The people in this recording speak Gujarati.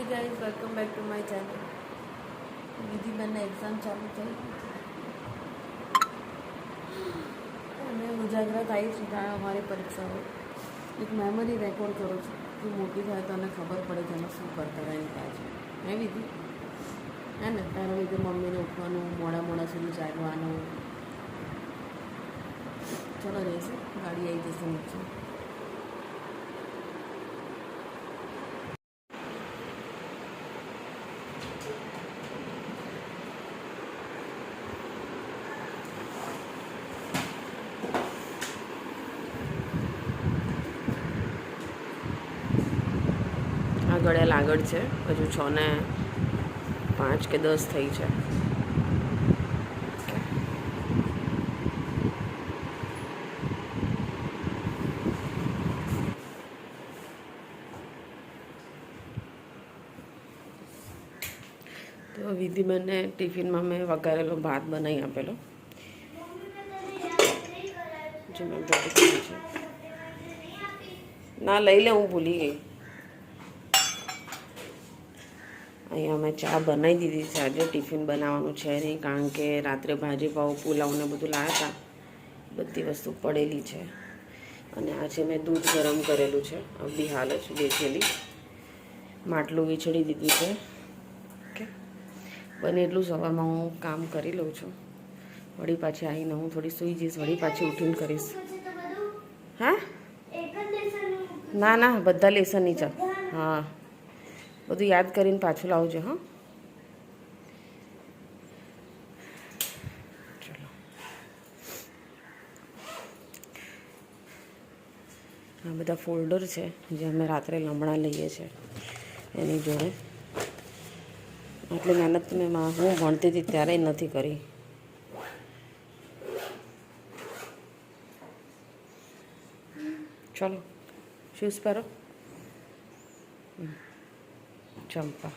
Hey guys, welcome back to my channel. વિધિ બેનના એક્ઝામ ચાલુ થઈ અને ઉજાગરા થાય છે કારણ અમારી પરીક્ષા હોય એક મેમરી રેકોર્ડ કરો છો જો મોટી થાય તો એને ખબર પડે છે એને શું કરતા એની પાછળ હે વિધિ હે ને તારા લીધે મમ્મીને ઉઠવાનું મોડા સુધી જાગવાનું. ચલો જઈશું, ગાડી આવી જશે નીચે. આ ઘડિયાળ આગળ છે, હજુ 6:05 કે 10 થઈ છે. તો વિધિબેનને ટિફિનમાં મેં વઘારેલો ભાત બનાવી આપેલો જે મેં છે. ના લઈ લે, હું ભૂલી ગઈ. અહીંયા મેં ચા બનાવી દીધી છે. આજે ટિફિન બનાવવાનું છે નહીં કારણ કે રાત્રે ભાજી પાવ પુલાવને બધું લાવ્યા હતા, બધી વસ્તુ પડેલી છે. અને આજે મેં દૂધ ગરમ કરેલું છે, બી હાલ જ બેસેલી માટલું વીછળી દીધું છે. ઓકે, બને એટલું સવારમાં હું કામ કરી લઉં છું. વળી પાછી આવીને હું થોડી સૂઈ જઈશ, વળી પાછી ઉઠીને કરીશ. હા ના બધા લેસન નહીં ચાલ. હા, બધું યાદ કરીને પાછું લાવજો. હા ચલો, આ બધા ફોલ્ડર છે જે અમે રાત્રે લમણા લઈએ છીએ એની જોડે. આટલી મહેનત મેં હું ભણતી હતી ત્યારે નથી કરી. ચલો શૂઝ પહેરો. ચંપા